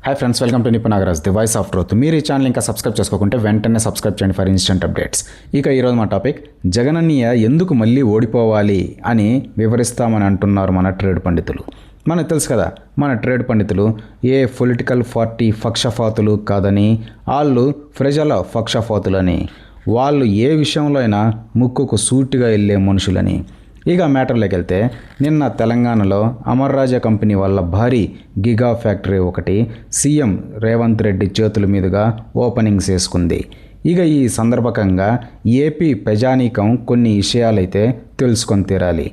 Hi friends, welcome to Nipun Nagaraj, the voice of truth. మీరు ఈ channel ఇంకా సబ్స్క్రైబ్ చేసుకోకుంటే వెంటనే సబ్స్క్రైబ్ చేయండి ఫర్ ఇన్స్టెంట్ అప్డేట్స్. ఇక ఈరోజు మా టాపిక్, జగనన్నయ్య ఎందుకు మళ్ళీ ఓడిపోవాలి అని వివరిస్తామని అంటున్నారు మన ట్రేడ్ పండితులు. మనకు తెలుసు కదా, మన ట్రేడ్ పండితులు ఏ పొలిటికల్ పార్టీ పక్షపాతులు కాదని, వాళ్ళు ప్రజల పక్షపాతులని, వాళ్ళు ఏ విషయంలో అయినా ముక్కుకు సూటిగా వెళ్ళే మనుషులని. ఇక మ్యాటర్లోకి వెళ్తే, నిన్న తెలంగాణలో అమర్ రాజా కంపెనీ వల్ల భారీ గిగా ఫ్యాక్టరీ ఒకటి సీఎం రేవంత్ రెడ్డి చేతుల మీదుగా ఓపెనింగ్స్ చేసుకుంది. ఇక ఈ సందర్భంగా ఏపీ ప్రజానీకం కొన్ని విషయాలైతే తెలుసుకొని తీరాలి.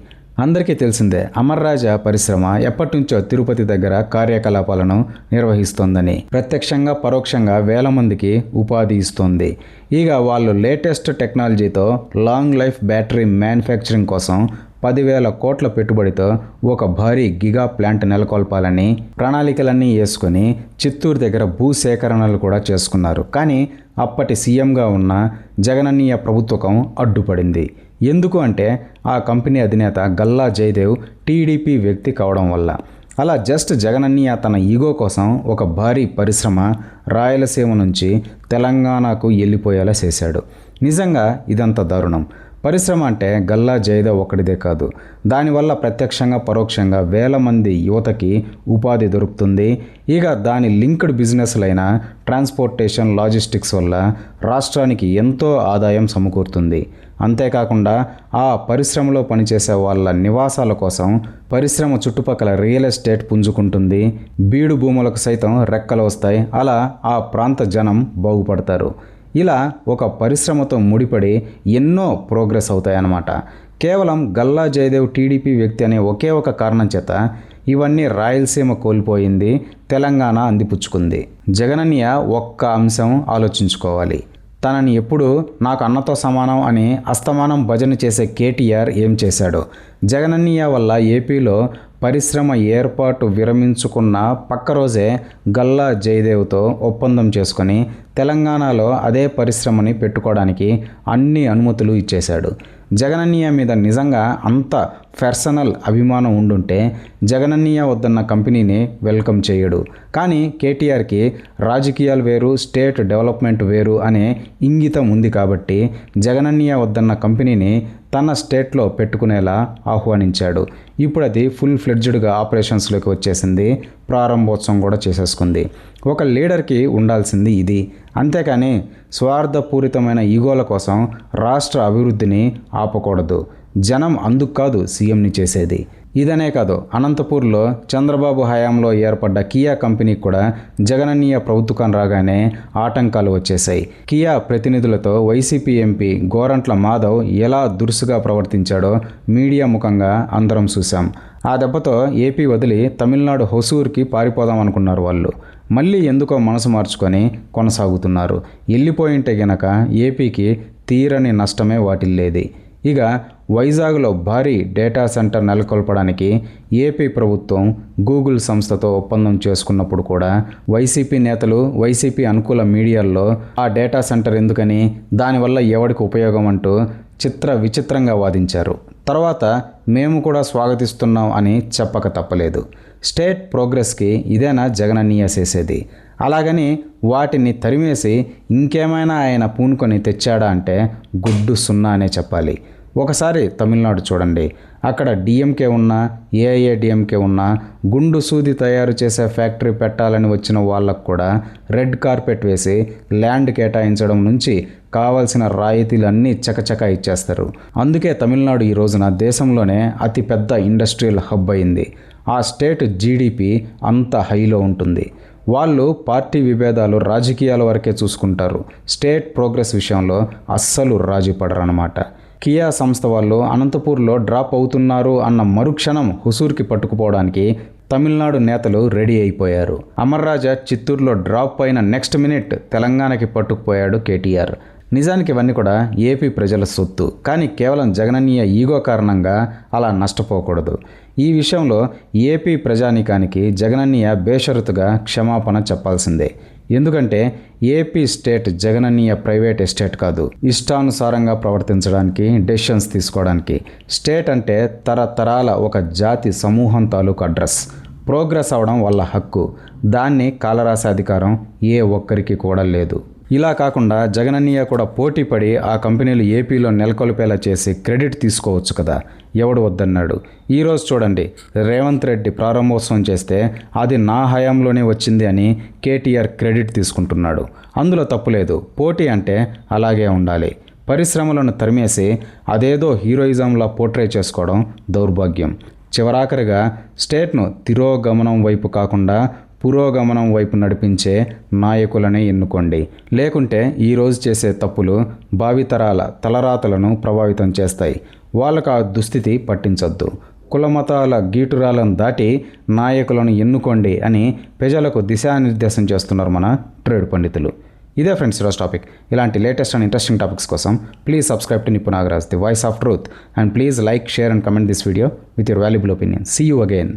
అందరికీ తెలిసిందే, అమర్ రాజా పరిశ్రమ ఎప్పటి నుంచో తిరుపతి దగ్గర కార్యకలాపాలను నిర్వహిస్తోందని, ప్రత్యక్షంగా పరోక్షంగా వేల మందికి ఉపాధి ఇస్తోంది. ఇక వాళ్ళు లేటెస్ట్ టెక్నాలజీతో లాంగ్ లైఫ్ బ్యాటరీ మ్యానుఫ్యాక్చరింగ్ కోసం 10,000 కోట్ల పెట్టుబడితో ఒక భారీ గిగా ప్లాంట్ నెలకొల్పాలని ప్రణాళికలన్నీ వేసుకొని చిత్తూరు దగ్గర భూసేకరణలు కూడా చేసుకున్నారు. కానీ అప్పటి సీఎంగా ఉన్న జగనన్నయ్య ప్రభుత్వం అడ్డుపడింది. ఎందుకు అంటే, ఆ కంపెనీ అధినేత గల్లా జయదేవ్ టీడీపీ వ్యక్తి కావడం వల్ల. అలా జస్ట్ జగనన్నయ్య తన ఈగో కోసం ఒక భారీ పరిశ్రమ రాయలసీమ నుంచి తెలంగాణకు వెళ్ళిపోయేలా చేశాడు. నిజంగా ఇదంతా దారుణం. పరిశ్రమ అంటే గల్లా జయదేవ్ ఒక్కడిదే కాదు, దానివల్ల ప్రత్యక్షంగా పరోక్షంగా వేల మంది యువతకి ఉపాధి దొరుకుతుంది. ఇక దాని లింక్డ్ బిజినెస్లైన ట్రాన్స్పోర్టేషన్, లాజిస్టిక్స్ వల్ల రాష్ట్రానికి ఎంతో ఆదాయం సమకూరుతుంది. అంతేకాకుండా ఆ పరిశ్రమలో పనిచేసే వాళ్ళ నివాసాల కోసం పరిశ్రమ చుట్టుపక్కల రియల్ ఎస్టేట్ పుంజుకుంటుంది. బీడు భూములకు సైతం రెక్కలు వస్తాయి. అలా ఆ ప్రాంత జనం బాగుపడతారు. ఇలా ఒక పరిశ్రమతో ముడిపడి ఎన్నో ప్రోగ్రెస్ అవుతాయన్నమాట. కేవలం గల్లా జయదేవ్ టీడీపీ వ్యక్తి అనే ఒకే ఒక కారణం చేత ఇవన్నీ రాయలసీమ కోల్పోయింది, తెలంగాణ అందిపుచ్చుకుంది. జగనన్నయ్య ఒక్క అంశం ఆలోచించుకోవాలి. తనని ఎప్పుడు నాకు అన్నతో సమానం అని అస్తమానం భజన చేసే కేటీఆర్ ఏం చేశాడు? జగనన్నయ్య వల్ల ఏపీలో పరిశ్రమ ఏర్పాటు విరమించుకున్న పక్క రోజే గల్లా జయదేవ్తో ఒప్పందం చేసుకొని తెలంగాణలో అదే పరిశ్రమని పెట్టుకోవడానికి అన్ని అనుమతులు ఇచ్చేశాడు. జగనన్నయ్య మీద నిజంగా అంత పర్సనల్ అభిమానం ఉండుంటే జగనన్నయ్య వద్దన్న కంపెనీని వెల్కమ్ చేయడు. కానీ కేటీఆర్కి రాజకీయాలు వేరు, స్టేట్ డెవలప్మెంట్ వేరు అనే ఇంగితం ఉంది కాబట్టి జగనన్నయ్య వద్దన్న కంపెనీని తన స్టేట్లో పెట్టుకునేలా ఆహ్వానించాడు. ఇప్పుడు అది ఫుల్ ఫ్లెడ్జ్డ్గా ఆపరేషన్స్లోకి వచ్చేసింది, ప్రారంభోత్సవం కూడా చేసేసుకుంది. ఒక లీడర్కి ఉండాల్సింది ఇది. అంతేకాని స్వార్థపూరితమైన ఈగోల కోసం రాష్ట్ర అభివృద్ధిని ఆపకూడదు. జనం అందుకు కాదు సీఎంని చేసేది. ఇదనే కాదు, అనంతపూర్లో చంద్రబాబు హయాంలో ఏర్పడ్డ కియా కంపెనీకి కూడా జగనన్నయ్య ప్రభుత్వం రాగానే ఆటంకాలు వచ్చేశాయి. కియా ప్రతినిధులతో వైసీపీ ఎంపీ గోరంట్ల మాధవ్ ఎలా దురుసుగా ప్రవర్తించాడో మీడియా ముఖంగా అందరం చూసాం. ఆ దెబ్బతో ఏపీ వదిలి తమిళనాడు హొసూర్కి పారిపోదాం అనుకున్నారు వాళ్ళు. మళ్ళీ ఎందుకో మనసు మార్చుకొని కొనసాగుతున్నారు. వెళ్ళిపోయింటే గనక ఏపీకి తీరని నష్టమే వాటిల్లేది. ఇక వైజాగ్లో భారీ డేటా సెంటర్ నెలకొల్పడానికి ఏపీ ప్రభుత్వం గూగుల్ సంస్థతో ఒప్పందం చేసుకున్నప్పుడు కూడా వైసీపీ నేతలు, వైసీపీ అనుకూల మీడియాల్లో ఆ డేటా సెంటర్ ఎందుకని, దానివల్ల ఎవరికి ఉపయోగం అంటూ విచిత్రంగా వాదించారు. తర్వాత మేము కూడా స్వాగతిస్తున్నాం అని చెప్పక తప్పలేదు. స్టేట్ ప్రోగ్రెస్కి ఇదేనా జగనన్నయ్య చేసేది? అలాగని వాటిని తరిమేసి ఇంకేమైనా ఆయన పూనుకొని తెచ్చాడా అంటే గుడ్డు సున్నా అనే చెప్పాలి. ఒకసారి తమిళనాడు చూడండి. అక్కడ డిఎంకే ఉన్నా, ఏఐఏడిఎంకే ఉన్నా గుండు సూది తయారు చేసే ఫ్యాక్టరీ పెట్టాలని వచ్చిన వాళ్ళకు కూడా రెడ్ కార్పెట్ వేసి ల్యాండ్ కేటాయించడం నుంచి కావాల్సిన రాయితీలన్నీ చకచకా ఇచ్చేస్తారు. అందుకే తమిళనాడు ఈ రోజున దేశంలోనే అతిపెద్ద ఇండస్ట్రియల్ హబ్ అయింది. ఆ స్టేట్ జీడిపి అంత హైలో ఉంటుంది. వాళ్ళు పార్టీ విభేదాలు, రాజకీయాల వరకే చూసుకుంటారు. స్టేట్ ప్రోగ్రెస్ విషయంలో అస్సలు రాజీ పడరన్నమాట. కియా సంస్థ వాళ్ళు అనంతపూర్లో డ్రాప్ అవుతున్నారు అన్న మరుక్షణం హుసూర్కి పట్టుకుపోవడానికి తమిళనాడు నేతలు రెడీ అయిపోయారు. అమర్ రాజా చిత్తూరులో డ్రాప్ అయిన నెక్స్ట్ మినిట్ తెలంగాణకి పట్టుకుపోయాడు కేటీఆర్. నిజానికి ఇవన్నీ కూడా ఏపీ ప్రజల సొత్తు. కానీ కేవలం జగనన్నయ్య ఈగో కారణంగా అలా నష్టపోకూడదు. ఈ విషయంలో ఏపీ ప్రజానీకానికి జగనన్నయ్య బేషరతుగా క్షమాపణ చెప్పాల్సిందే. ఎందుకంటే ఏపీ స్టేట్ జగనన్నయ్య ప్రైవేట్ ఎస్టేట్ కాదు. ఇష్టానుసారంగా ప్రవర్తించడానికి, డెసిషన్స్ తీసుకోవడానికి. స్టేట్ అంటే తరతరాల ఒక జాతి సమూహం తాలూకు అడ్రస్. ప్రోగ్రెస్ అవడం వాళ్ళ హక్కు. దాన్ని కాలరాసే అధికారం ఏ ఒక్కరికి కూడా లేదు. ఇలా కాకుండా జగనన్నయ్య కూడా పోటీపడి ఆ కంపెనీలు ఏపీలో నెలకొల్పేలా చేసి క్రెడిట్ తీసుకోవచ్చు కదా, ఎవడు వద్దన్నాడు. ఈరోజు చూడండి, రేవంత్ రెడ్డి ప్రారంభోత్సవం చేస్తే అది నా హయాంలోనే వచ్చింది అని కేటీఆర్ క్రెడిట్ తీసుకుంటున్నాడు. అందులో తప్పులేదు. పోటీ అంటే అలాగే ఉండాలి. పరిశ్రమలను తరిమేసి అదేదో హీరోయిజంలా పోర్ట్రే చేసుకోవడం దౌర్భాగ్యం. చివరాఖరిగా స్టేట్ను తిరోగమనం వైపు కాకుండా పురోగమనం వైపు నడిపించే నాయకులనే ఎన్నుకోండి. లేకుంటే ఈరోజు చేసే తప్పులు భావితరాల తలరాతలను ప్రభావితం చేస్తాయి. వాళ్ళకు ఆ దుస్థితి పట్టించొద్దు. కులమతాల గీటురాలను దాటి నాయకులను ఎన్నుకోండి అని ప్రజలకు దిశానిర్దేశం చేస్తున్నారు మన ట్రేడ్ పండితులు. ఇదే ఫ్రెండ్స్ ఈరోజు టాపిక్. ఇలాంటి లేటెస్ట్ అండ్ ఇంట్రెస్టింగ్ టాపిక్స్ కోసం please subscribe to Nippu Nagaraj, the voice of truth, and please like, share and comment this video with your valuable opinion. See you again.